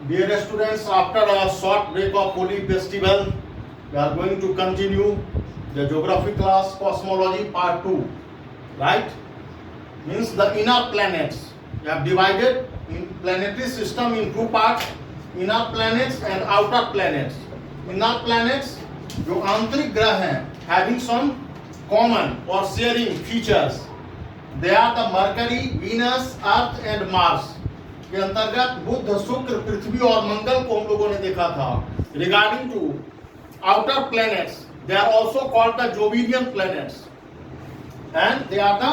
Dear students, after a short break of Holi festival, we are going to continue the geography class cosmology part 2. Right? Means the inner planets. We have divided in planetary system in two parts, inner planets and outer planets. Inner planets जो आंतरिक ग्रह हैं, having some common or sharing features. They are the Mercury, Venus, Earth and Mars. के अंतर्गत बुध, शुक्र, पृथ्वी और मंगल को हम लोगों ने देखा था. Regarding to outer planets, they are also called the Jovian planets, and they are the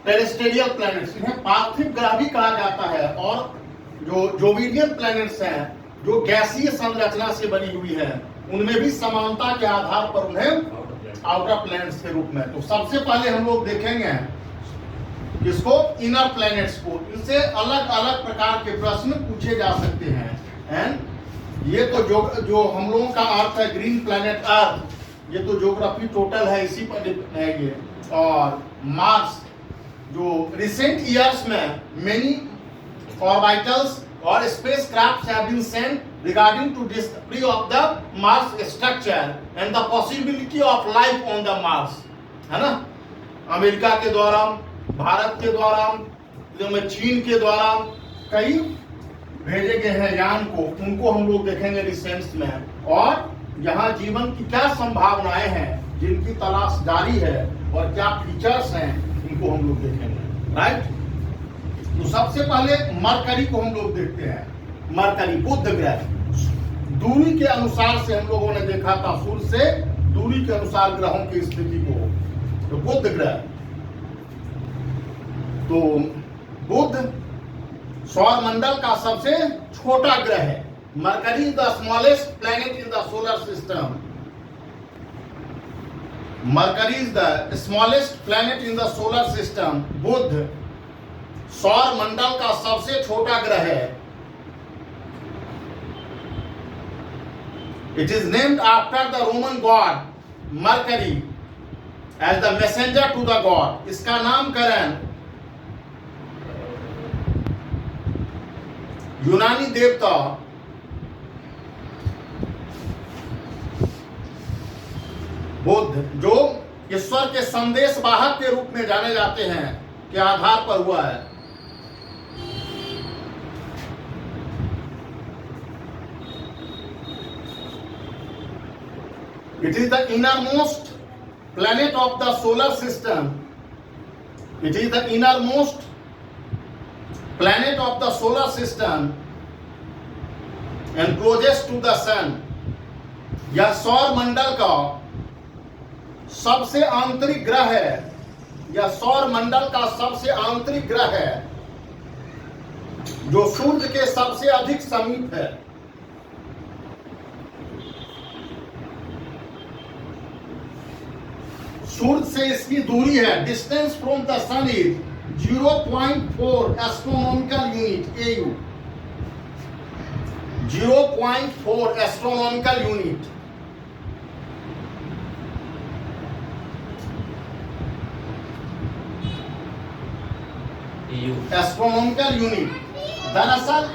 terrestrial planets. इन्हें पार्थिव ग्रह भी कहा जाता है. और जो जोविडियन प्लैनेट्स हैं जो गैसीय संरचना से बनी हुई है, उनमें भी समानता के आधार पर उन्हें आउटर प्लैनेट्स के रूप में. तो सबसे पहले हम लोग देखेंगे इसको इनर प्लैनेट्स को. इनसे अलग अलग प्रकार के प्रश्न पूछे जा सकते हैं. एंड ये तो जो हम लोगों का अर्थ है, ग्रीन प्लैनेट अर्थ, ये तो ज्योग्राफी टोटल है, इसी पर है ये. और मार्स जो रिसेंट ईयर्स में मेनी ऑर्बिटल्स और spacecraft have been sent regarding to discovery of the Mars structure and the possibility of life on the Mars, है ना. अमेरिका के द्वारा, भारत के द्वारा, चीन के द्वारा कई भेजे गए हैं यान को. उनको हम लोग देखेंगे रिसेंट में. और यहाँ जीवन की क्या संभावनाएं हैं, जिनकी तलाश जारी है, और क्या फीचर्स हैं, इनको हम लोग देखेंगे. राइट. तो सबसे पहले मरकरी को हम लोग देखते हैं. मरकरी बुध ग्रह, दूरी के अनुसार से हम लोगों ने देखा था, सूर्य से दूरी के अनुसार ग्रहों की स्थिति को. तो बुध ग्रह, तो बुध सौर मंडल का सबसे छोटा ग्रह है. Mercury is the smallest planet in the solar system. Mercury is the smallest planet in the solar system. बुध सौर मंडल का सबसे छोटा ग्रह है. It is named after the Roman god Mercury as the messenger to the god. इसका नामकरण यूनानी देवता बुध, जो ईश्वर के संदेश वाहक के रूप में जाने जाते हैं, के आधार पर हुआ है. It is the innermost planet of the solar system. It is the innermost planet of the solar system and closest to the sun. यह सौर मंडल का सबसे आंतरिक ग्रह है. यह सौर मंडल का सबसे आंतरिक ग्रह है, जो सूर्य के सबसे अधिक समीप है. सूर्य से इसकी दूरी है, distance from the sun is 0.4 astronomical unit AU. 0.4 astronomical unit. Astronomical unit. दरअसल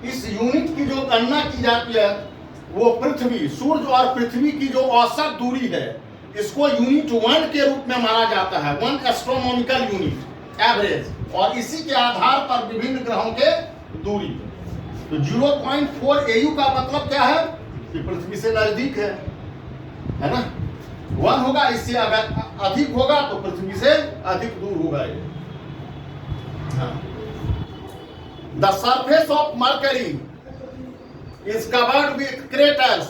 इस यूनिट की जो गणना की जाती है, वो पृथ्वी, सूर्य और पृथ्वी की जो औसत दूरी है, इसको यूनिट 1 के रूप में माना जाता है. 1 एस्ट्रोनॉमिकल यूनिट एवरेज. और इसी के आधार पर विभिन्न ग्रहों के दूरी. तो 0.4 AU का मतलब क्या है कि पृथ्वी से नजदीक है ना. 1 होगा, इससे अगर अधिक होगा तो पृथ्वी से अधिक दूर होगा ये. The surface of Mercury is covered with craters.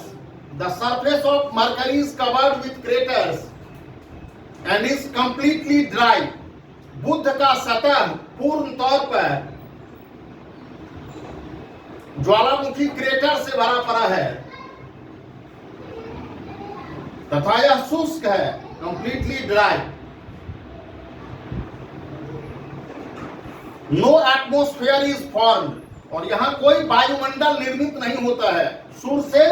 The surface of Mercury is covered with craters and is completely dry. बुध का सतह पूर्ण तौर पर ज्वालामुखी क्रेटर से भरा पड़ा है तथा यह शुष्क है, completely dry. No atmosphere is formed. और यहां कोई वायुमंडल निर्मित नहीं होता है. सूर्य से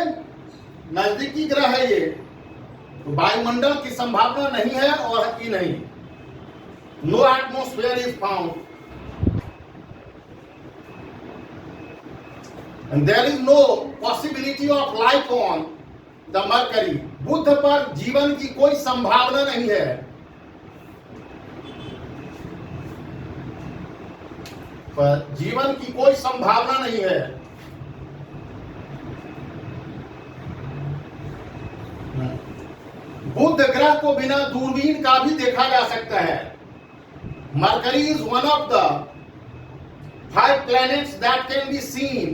नजदीकी ग्रह है ये, तो वायुमंडल की संभावना नहीं है और की नहीं. No atmosphere is found. and there is no possibility of life on the Mercury. बुध पर जीवन की कोई संभावना नहीं है। पर जीवन की कोई संभावना नहीं है। बुध ग्रह को बिना दूरबीन का भी देखा जा सकता है। Mercury is one of the 5 planets that can be seen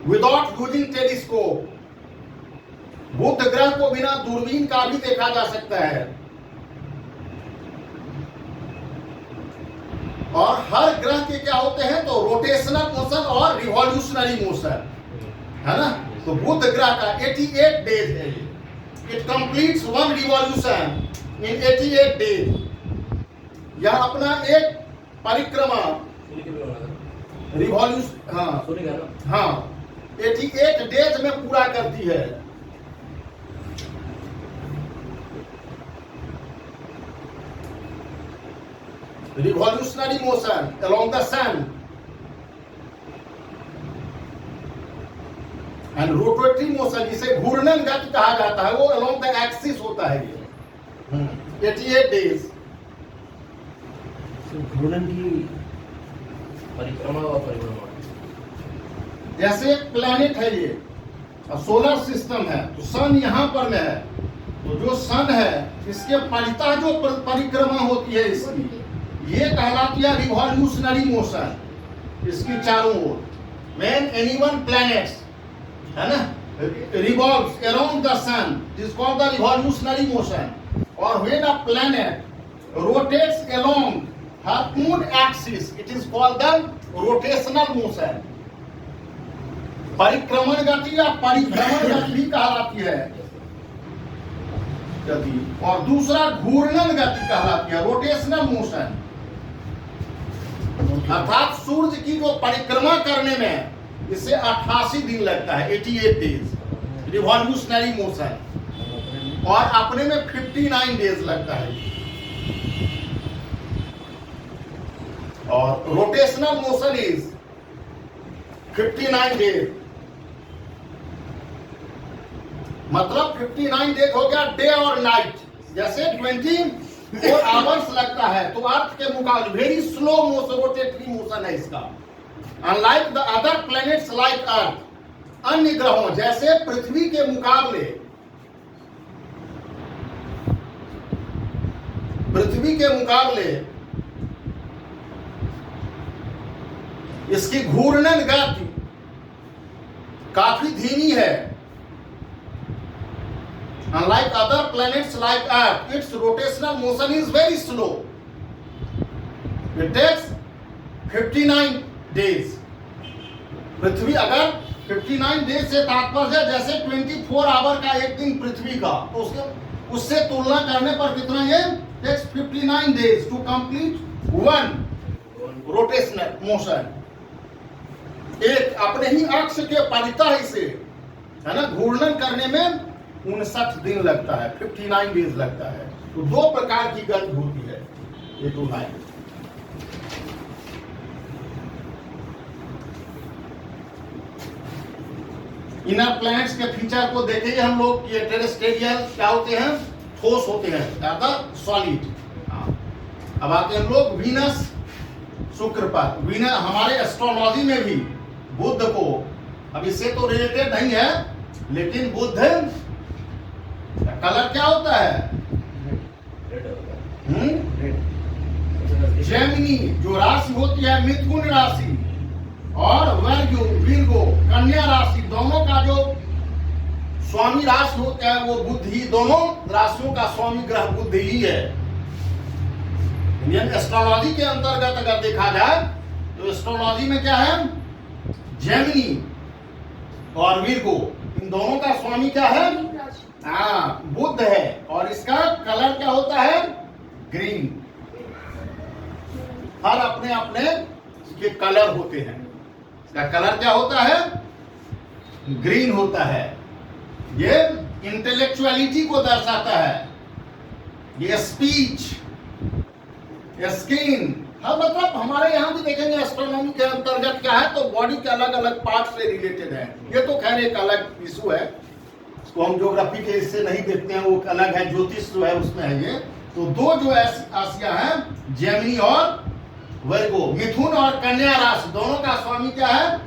without using telescope. बुध ग्रह को बिना दूरबीन का भी देखा जा सकता है। और हर ग्रह के क्या होते हैं तो रोटेशनल मोशन और रिवॉल्यूशनरी मोशन है ना। तो बुध ग्रह का 88 डेज है ये। It completes 1 revolution in 88 days. यह अपना एक परिक्रमा रिवॉल्यूशन हाँ 88 डेज में पूरा करती है। Revolutionary motion along the sun and rotatory motion, जिसे घूर्णन गति कहा जाता है, वो अलोंग द एक्सिस होता है ये 88 डेज। घूर्णन की परिक्रमा और परिक्रमा जैसे एक प्लेनेट है ये, सोलर सिस्टम है, तो सन यहाँ पर में है, तो जो सन है इसके परितः जो परिक्रमा होती है इसकी, ये कहलाती है रिवॉल्यूशनरी मोशन। इसकी चारों ओर व्हेन एनी वन प्लैनेट्स है ना revolves around the sun, it is called the revolutionary motion. Or when a planet rotates along her own axis, it is called the rotational motion. परिक्रमण गति या परिभ्रमण गति भी कहलाती है गति, और दूसरा घूर्णन गति कहलाती है रोटेशनल मोशन। अर्थात सूर्य की जो परिक्रमा करने में इसे 88 दिन लगता है, 88 डेज रिवॉल्यूशनरी मोशन, और अपने में 59 डेज लगता है। और रोटेशनल मोशन इज 59 डेज, मतलब 59 डेज हो गया डे और नाइट। जैसे 24 आवर्स लगता है, तो अर्थ के मुकाबले very slow motion rotatory motion है इसका। Unlike the other planets like earth, अन्य ग्रहों जैसे पृथ्वी के मुकाबले, इसकी घूर्णन गति काफी धीमी है। Unlike other planets like Earth, its rotational motion is very slow. It takes 59 days. पृथ्वी अगर 59 डेज से तात्पर्य है जैसे 24 आवर का एक दिन पृथ्वी का, तो उससे तुलना करने पर कितना ये takes 59 days to complete 1 rotational motion. एक अपने ही अक्ष के परितः इसे है ना घूर्णन करने में 59 दिन लगता है, 59 डेज लगता है। तो दो प्रकार की गति होती है ये टू लाइन। इनर प्लैनेट्स के फीचर को देखेंगे हम लोग, ये टेरेस्ट्रियल क्या होते हैं, ठोस होते हैं, ज्यादा सॉलिड। अब आते हैं हम लोग वीनस, शुक्र पर। वीनस हमारे एस्ट्रोलॉजी में भी बुध को, अब इससे तो रिलेटेड नहीं है, लेकिन बुध कलर क्या होता है, जेमिनी जो राशि होती है मिथुन राशि, और विर्गो कन्या राशि, दोनों का जो स्वामी राशि होता है वो बुध ही, दोनों राशियों का स्वामी ग्रह बुध ही है। इंडियन एस्ट्रोलॉजी के अंतर्गत अगर देखा जाए तो एस्ट्रोलॉजी में क्या है, जेमिनी और विर्गो, इन दोनों का स्वामी क्या है, बुध है, और इसका कलर क्या होता है, ग्रीन। हर अपने अपने के कलर होते हैं, इसका कलर क्या होता है, ग्रीन होता है। ये इंटेलेक्चुअलिटी को दर्शाता है, ये स्पीच, स्किन, हाँ, मतलब हमारे यहाँ भी देखेंगे एस्ट्रोनॉमी के अंतर्गत क्या है, तो बॉडी के अलग अलग पार्ट से रिलेटेड है। ये तो खैर एक अलग इशू है, इसको हम ज्योग्राफी के इससे नहीं देखते हैं, वो अलग है। ज्योतिष जो है उसमें है ये। तो दो जो राशियां हैं, जेमिनी और वर्गो, मिथुन और कन्या राशि, दोनों का स्वामी क्या है?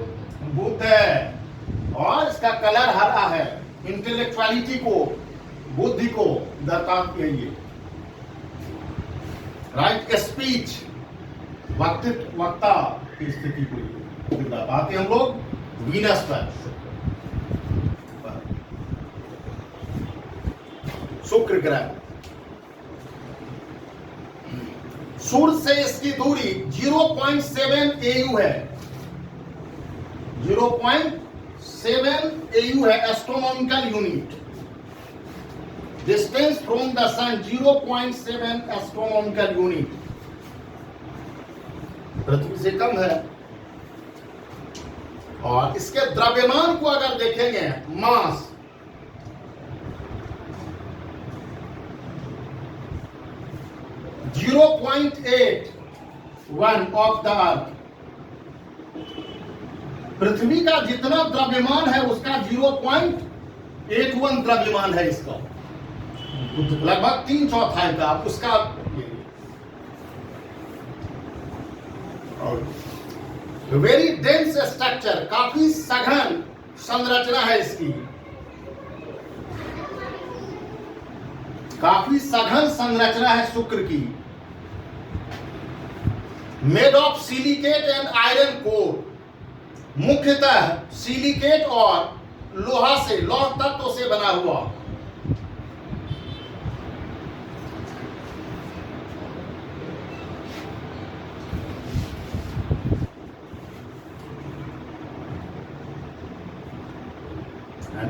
बुध है। और इसका कलर हरा है, इंटेलेक्चुअलिटी को, बुद्धि को दर्शाती है ये। राइट स्पीच, वक्ता की स्थिति को आते हम लोग वीनस पर। शुक्र ग्रह, सूर्य से इसकी दूरी 0.7 AU है, 0.7 AU है astronomical unit. Distance from the sun 0.7 astronomical unit, पृथ्वी से कम है। और इसके द्रव्यमान को अगर देखेंगे, मास 0.81 ऑफ द अर्थ। पृथ्वी का जितना द्रव्यमान है उसका 0.81 द्रव्यमान है इसका, लगभग 3/4 का उसका। वेरी डेंस स्ट्रक्चर, काफी सघन संरचना है इसकी, काफी सघन संरचना है शुक्र की। Made of silicate and iron core, मुख्यतः सिलिकेट और लोहा से, लौह तत्व से बना हुआ।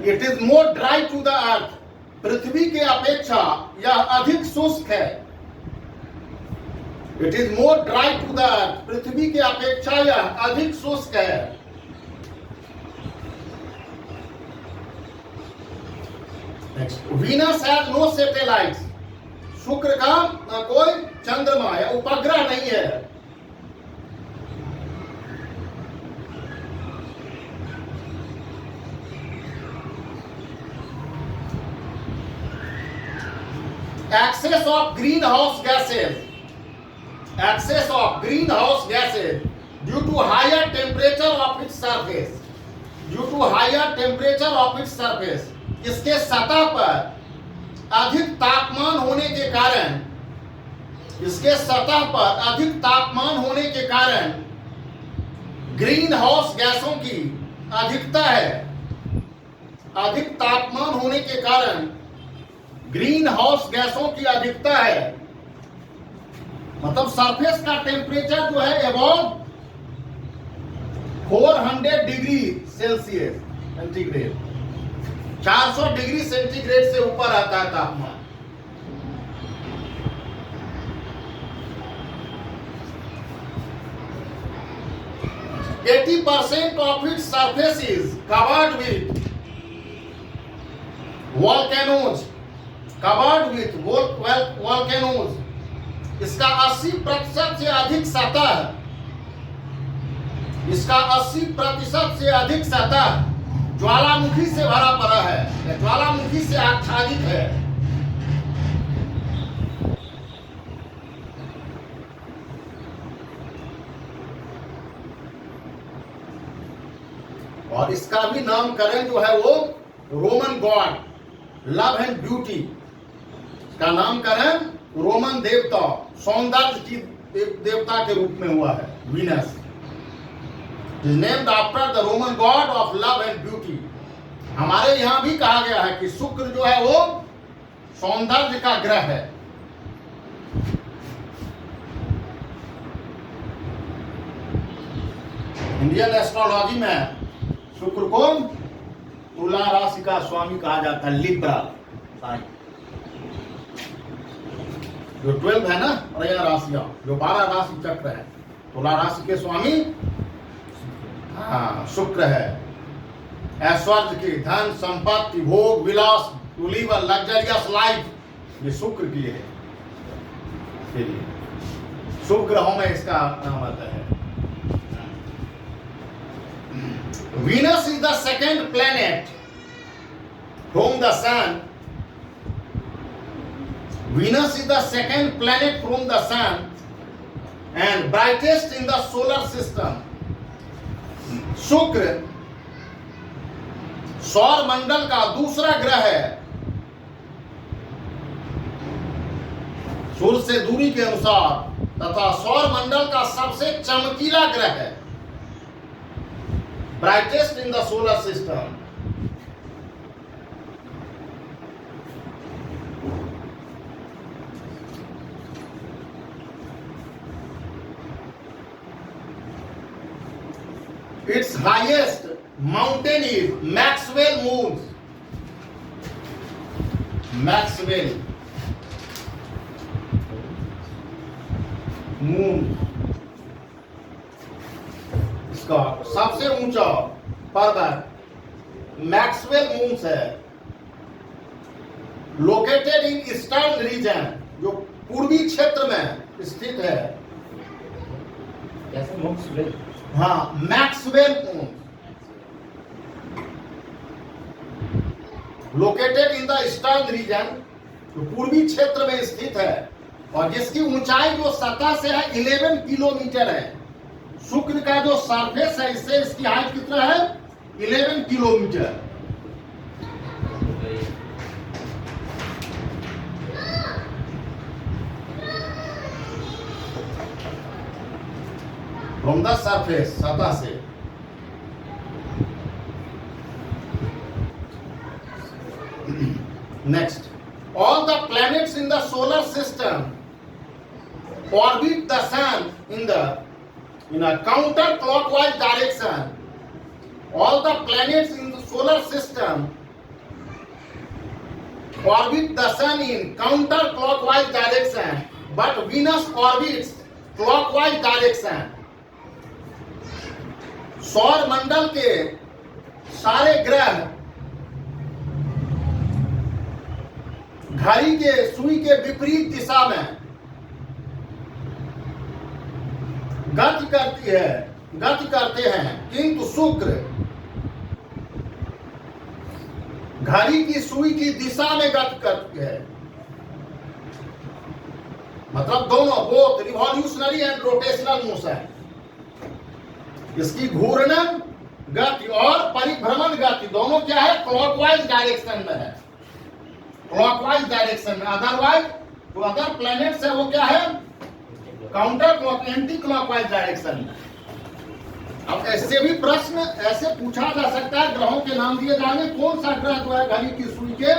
It is more dry to the earth, पृथ्वी के अपेक्षा यह अधिक शुष्क है। It is more dry to the earth, पृथ्वी के अपेक्षा यह अधिक शुष्क है। वीनस हैज नो सैटेलाइट्स, शुक्र का कोई चंद्रमा या उपग्रह नहीं है। Excess of greenhouse gases, excess of greenhouse gases due to higher temperature of its surface, due to higher temperature of its surface, इसके सतह पर अधिक तापमान होने के कारण, इसके सतह पर अधिक तापमान होने के कारण ग्रीन हाउस गैसों की अधिकता है। अधिक तापमान होने के कारण ग्रीन हाउस गैसों की अधिकता है, मतलब सरफेस का टेम्परेचर जो है above 400 degree Celsius centigrade, 400 degree centigrade से ऊपर आता है तापमान। % of its surface is covered with volcanoes, covered with volcanoes, इसका 80% से अधिक सतह, इसका 80% से अधिक सतह ज्वालामुखी से भरा पड़ा है, ज्वालामुखी से आच्छादित है। और इसका भी नामकरण जो है वो Roman God love and beauty का नामकरण रोमन देवता, सौंदर्य की देवता के रूप में हुआ है। Venus is named after the Roman God of love and beauty. हमारे यहां भी कहा गया है कि शुक्र जो है वो सौंदर्य का ग्रह है। इंडियन एस्ट्रोलॉजी में शुक्र को तुला राशि का स्वामी कहा जाता है, लिब्रा साइन। जो 12 है ना रया राशियां, जो 12 राशि चक्र है, तुला राशि के स्वामी शुक्र है। ऐश्वर्य की, धन संपत्ति, भोग विलास, to live a luxurious life, ये शुक्र की है। शुभ ग्रहों में इसका नाम आता है। Venus is the second planet from the sun. Venus is the second planet from the sun and brightest in the solar system. शुक्र सौर मंडल का दूसरा ग्रह है, सूर्य से दूरी के अनुसार, तथा सौर मंडल का सबसे चमकीला ग्रह है, brightest in the solar system. Its highest mountain is Maxwell Moons. Maxwell Moon इसका सबसे ऊंचा पर्वत मैक्सवेल मून्स है, लोकेटेड इन ईस्टर्न रीजन, जो पूर्वी क्षेत्र में स्थित है। कैसे मैक्सवेल? हाँ, Maxwell moons located in the eastern region, जो पूर्वी क्षेत्र में स्थित है और जिसकी ऊंचाई जो सतह से है 11 किलोमीटर है। शुक्र का जो सरफेस है, इससे इसकी हाइट कितना है? 11 किलोमीटर। फ्रॉम द सरफेस, सतह से। Next, all the planets in the solar system orbit the sun in a counterclockwise direction. All the planets in the solar system orbit the sun in counterclockwise direction, but Venus orbits clockwise direction. सौर मंडल के सारे ग्रह घड़ी के सुई के विपरीत दिशा में गति करते हैं, किंतु शुक्र घड़ी की सुई की दिशा में गति करती है। मतलब दोनों, both revolutionary and rotational motion. इसकी घूर्णन गति और परिभ्रमण गति दोनों क्या है? क्लॉकवाइज डायरेक्शन में है, क्लॉकवाइज डायरेक्शन में। अदरवाइज तो अदर प्लैनेट्स है वो क्या है? Counter clock, anti clockwise direction में। अब ऐसे भी प्रश्न ऐसे पूछा जा सकता है, ग्रहों के नाम दिए जाएंगे, कौन सा ग्रह जो है घड़ी की सुई के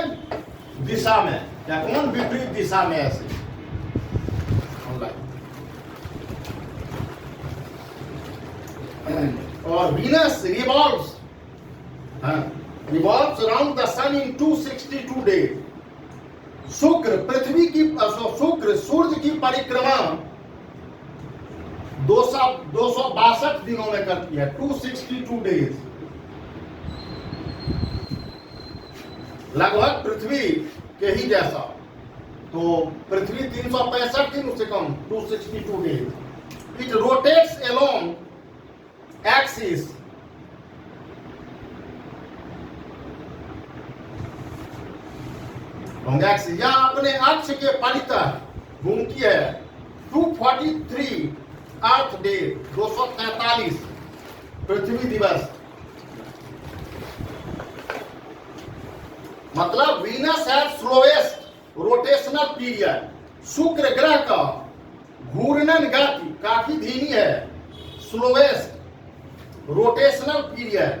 दिशा में, या कौन विपरीत दिशा में, ऐसे। और Venus revolves around the sun in 262 days. शुक्र सूर्य की परिक्रमा 262 दिनों में करती है, 262 डेज। लगभग पृथ्वी के ही जैसा। तो पृथ्वी 365 दिन, उससे कम 262 days. It rotates along axis, या अपने अक्ष के परितः घूमती है। 243 अर्थ डे, 243 पृथ्वी दिवस। मतलब वीनस है स्लोएस्ट रोटेशनल पीरियड। शुक्र ग्रह का घूर्णन गति काफी धीमी है, स्लोएस्ट रोटेशनल पीरियड।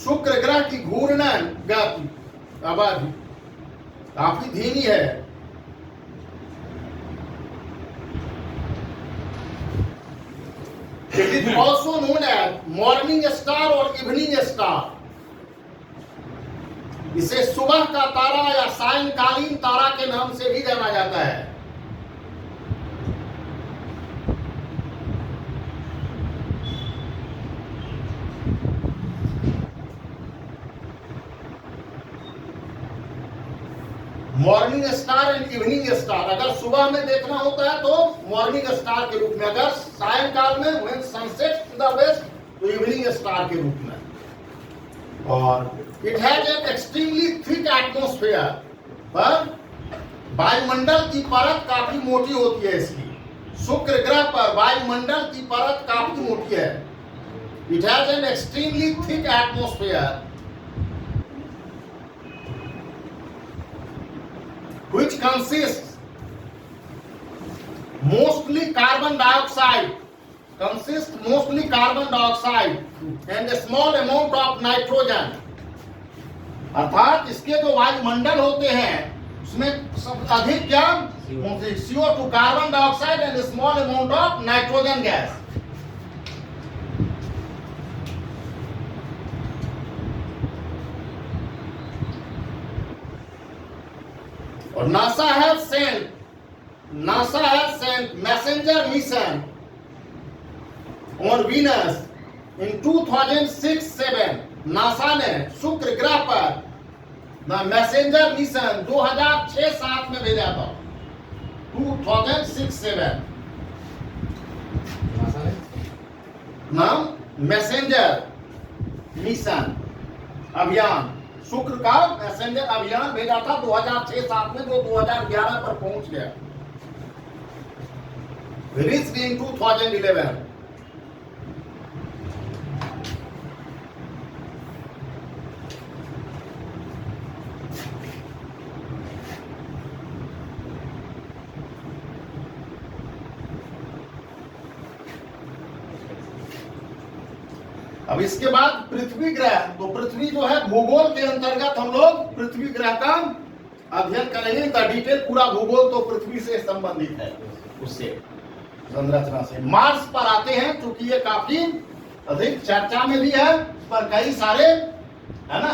शुक्र ग्रह की घूर्णन गति अवधि काफी धीमी है। It is also known as morning star और evening star। इसे सुबह का तारा या सायंकालीन तारा के नाम से भी जाना जाता है। Morning star and evening star. अगर सुबह में देखना होता है तो मॉर्निंग स्टार के रूप में, अगर सायंकाल में when sunset in the west तो इवनिंग स्टार के रूप में। और it has an extremely thick atmosphere, पर वायुमंडल की परत काफी मोटी होती है इसकी। शुक्र ग्रह पर वायुमंडल की परत काफी मोटी है। It has an extremely thick atmosphere which consists mostly carbon dioxide, and a small amount of nitrogen। अर्थात इसके जो वायुमंडल होते हैं उसमें सब अधिक क्या, CO2 carbon dioxide and small amount of nitrogen gas. और NASA has sent messenger mission on Venus in 2006-7। NASA ने शुक्र ग्रह पर मैसेंजर मिशन 2006-7 में भेजा था। 2006-7 नाम मैसेंजर मिशन अभियान, शुक्र का मैसेंजर अभियान भेजा था 2006-7 में, जो 2011 पर पहुंच गया। Reached in 2011। अब इसके बाद पृथ्वी ग्रह, तो पृथ्वी जो है भूगोल के अंतर्गत हम लोग पृथ्वी ग्रह का अध्ययन करेंगे। द डिटेल पूरा भूगोल तो पृथ्वी से संबंधित है, उससे संरचना से। मार्स पर आते हैं, क्योंकि ये काफी अधिक चर्चा में भी है, पर कई सारे है ना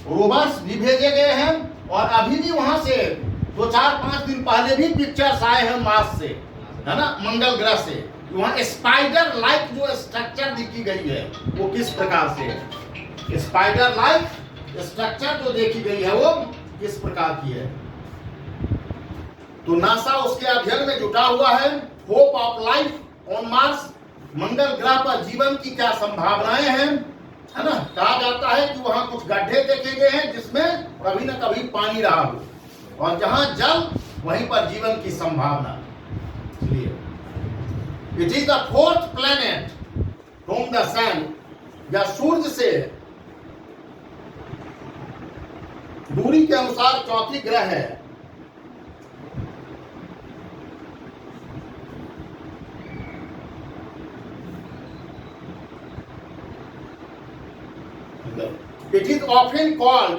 रोवर्स भी भेजे गए हैं, और अभी भी वहां से 2-4-5 दिन पहले भी पिक्चर्स आए हैं मार्स से, है ना, मंगल ग्रह से। वहां स्पाइडर लाइक जो स्ट्रक्चर दिखी गई है वो किस प्रकार से है, स्पाइडर लाइक स्ट्रक्चर जो देखी गई है वो किस प्रकार की है। तो नासा उसके अध्ययन में जुटा हुआ है। Hope of life on Mars, मंगल ग्रह पर जीवन की क्या संभावनाएं हैं, है ना। कहा जाता है कि वहां कुछ गड्ढे देखे गए हैं जिसमें कभी न कभी पानी रहा हो, और जहां जल वहीं पर जीवन की संभावना। It is the 4th planet from the sun, या सूर्य से दूरी के अनुसार चौथी ग्रह है। It is often called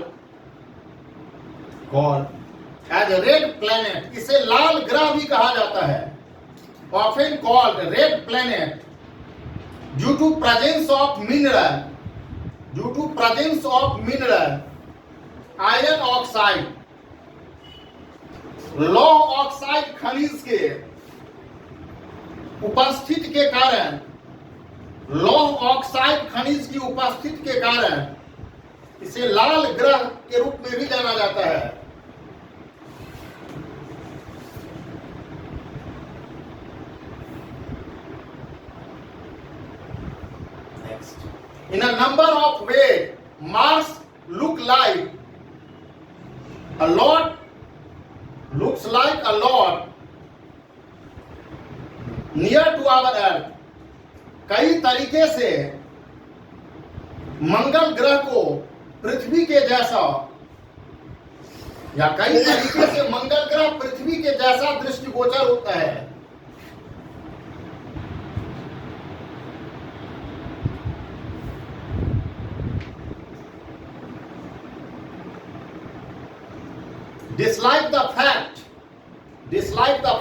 as a red planet। इसे लाल ग्रह भी कहा जाता है। Often called red planet due to presence of mineral, iron oxide, लौह ऑक्साइड खनिज के उपस्थिति के कारण, लौह ऑक्साइड खनिज की उपस्थिति के कारण इसे लाल ग्रह के रूप में भी जाना जाता है। In a number of ways, Mars looks like a lot near to our Earth। कई तरीके से मंगल ग्रह को पृथ्वी के जैसा, या कई तरीके से मंगल ग्रह पृथ्वी के जैसा दृष्टिगोचर होता है। Dislike the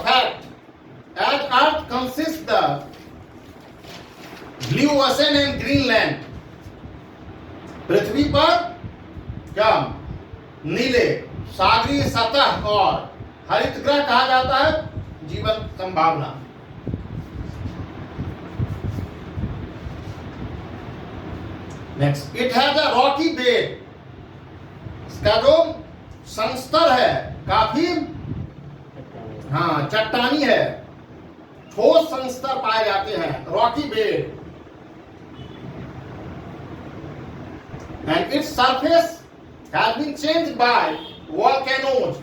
fact as Earth consists the blue ocean and Greenland। पृथ्वी पर क्या नीले सागरीय सतह और हरित ग्रह कहा जाता है जीवन संभावना। Next, it has a Rocky bed. इसका जो संस्तर है काफी चट्टानी है, ठोस संस्तर पाए जाते हैं, rocky bed, and its surface has been changed by volcanoes,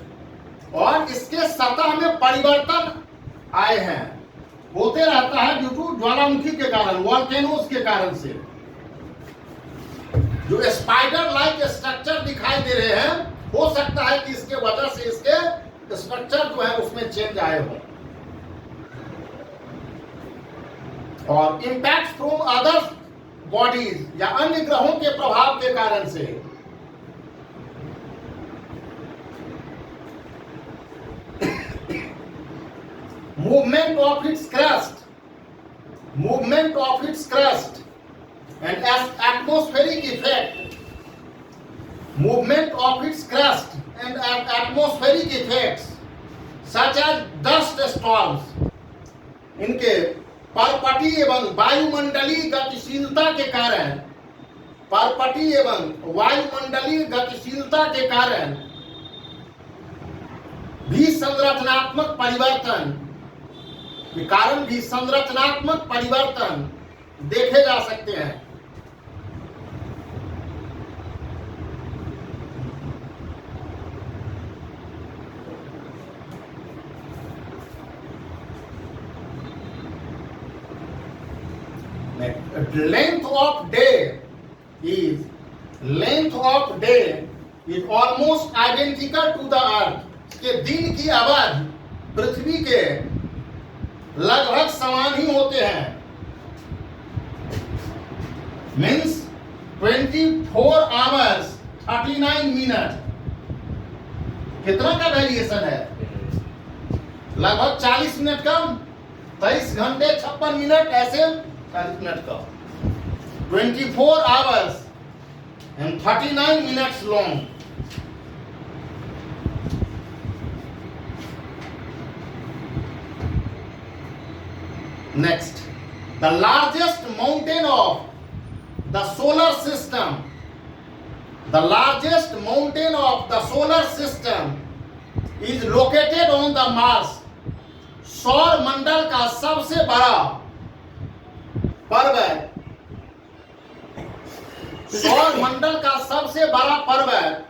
और इसके सतह में परिवर्तन आए हैं, होते रहता है ड्यू टू ज्वालामुखी के कारण, वोल्केनोज के कारण से। जो स्पाइडर लाइक स्ट्रक्चर दिखाई दे रहे हैं, हो सकता है कि इसके वजह से इसके स्ट्रक्चर जो है उसमें चेंज आए हो, और इंपैक्ट फ्रॉम अदर बॉडीज या अन्य ग्रहों के प्रभाव के कारण से। movement of its crust and as atmospheric effect, movement of its crust and atmospheric effects such as dust storms, इनके परपटी एवं वायुमंडलीय गतिशीलता के कारण, परपटी एवं वायुमंडलीय गतिशीलता के कारण भी संरचनात्मक परिवर्तन के कारण भी संरचनात्मक परिवर्तन देखे जा सकते हैं। Length of day is almost identical to the earth, के दिन की अवधि पृथ्वी के लगभग समान ही होते हैं। मीन्स 24 hours 39 minutes, कितना का वेरिएशन है? लगभग 40 मिनट कम, 23 घंटे 56 मिनट, ऐसे 40 मिनट का, 24 hours and 39 minutes long. Next, the largest mountain of the solar system, the largest mountain of the solar system is located on the Mars. सौर मंडल का सबसे बड़ा पर्वत, सौर मंडल का सबसे बड़ा पर्वत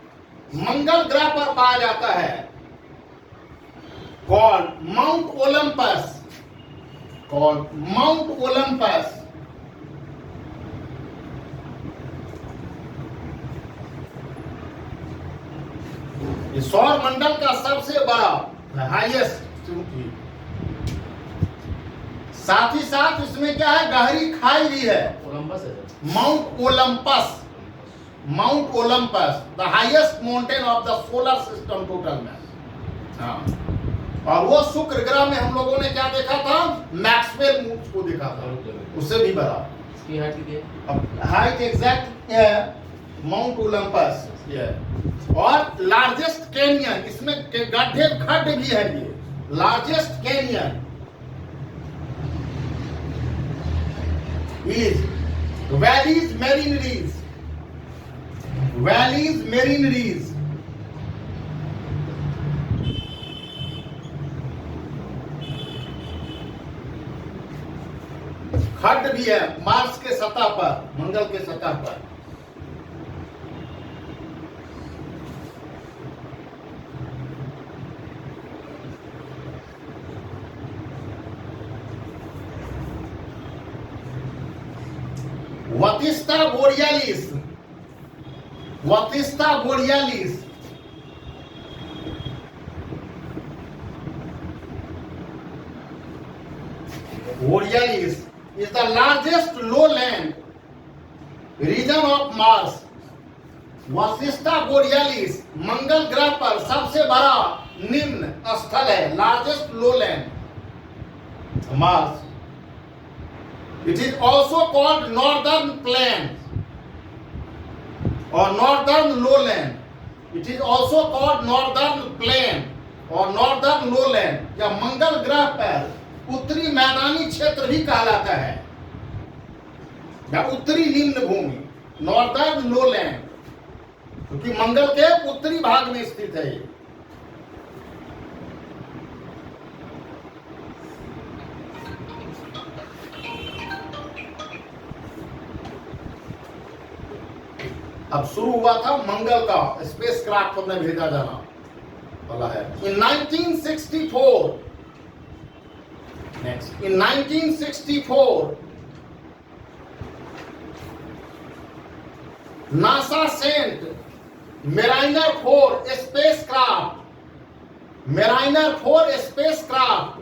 मंगल ग्रह पर पाया जाता है, called Mount Olympus. Called Mount Olympus. ये सौर मंडल का सबसे बड़ा हाईएस्ट, साथ ही साथ इसमें क्या है, गहरी खाई भी है, ओलंपस है, mount Olympus, mount Olympus, the highest mountain of the solar system total में। हाँ, और वो शुक्र ग्रह में हम लोगों ने क्या देखा था, मैक्सवेल मूव्स को देखा था, उससे भी बड़ा। इसकी हाइट कितनी है? हाइट एग्जैक्ट माउंट ओलंपस, और लार्जेस्ट कैनियन, इसमें गड्ढे खड्ड भी है, ये largest canyon is Valles Marineries, Valles Marineries, खड्ड भी है मार्स के सतह पर, मंगल के सतह पर। वतिस्ता बोरियालिस, वतिस्ता Borealis, Borealis is the largest lowland region of Mars. Vastitas Borealis मंगल ग्रह पर सबसे बड़ा निम्न स्थल है, largest lowland Mars. It is also called northern plains or northern lowland. It is also called northern plain और northern lowland, या मंगल ग्रह पर उत्तरी मैदानी क्षेत्र भी कहलाता है, या उत्तरी निम्न भूमि, नॉर्दर्न लोलैंड, क्योंकि मंगल के उत्तरी भाग में स्थित है ये। अब शुरू हुआ था मंगल का स्पेस क्राफ्ट में भेजा जाना वाला है इन 1964 next in 1964 NASA sent Mariner 4 spacecraft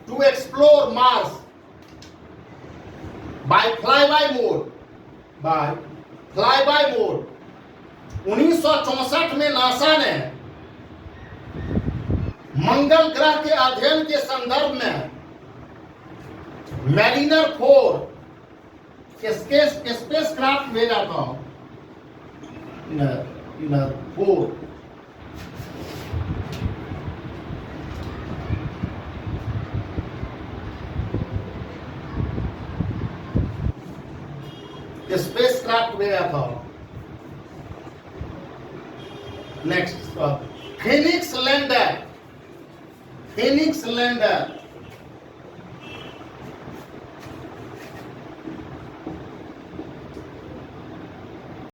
to explore Mars by flyby mode. 1964 में नासा ने मंगल ग्रह के अध्ययन के संदर्भ में मैरिनर 4 स्पेसक्राफ्ट भेजा था in a 4 स्पेसक्राफ्ट भेजा था नेक्स्ट फिनिक्स लैंडर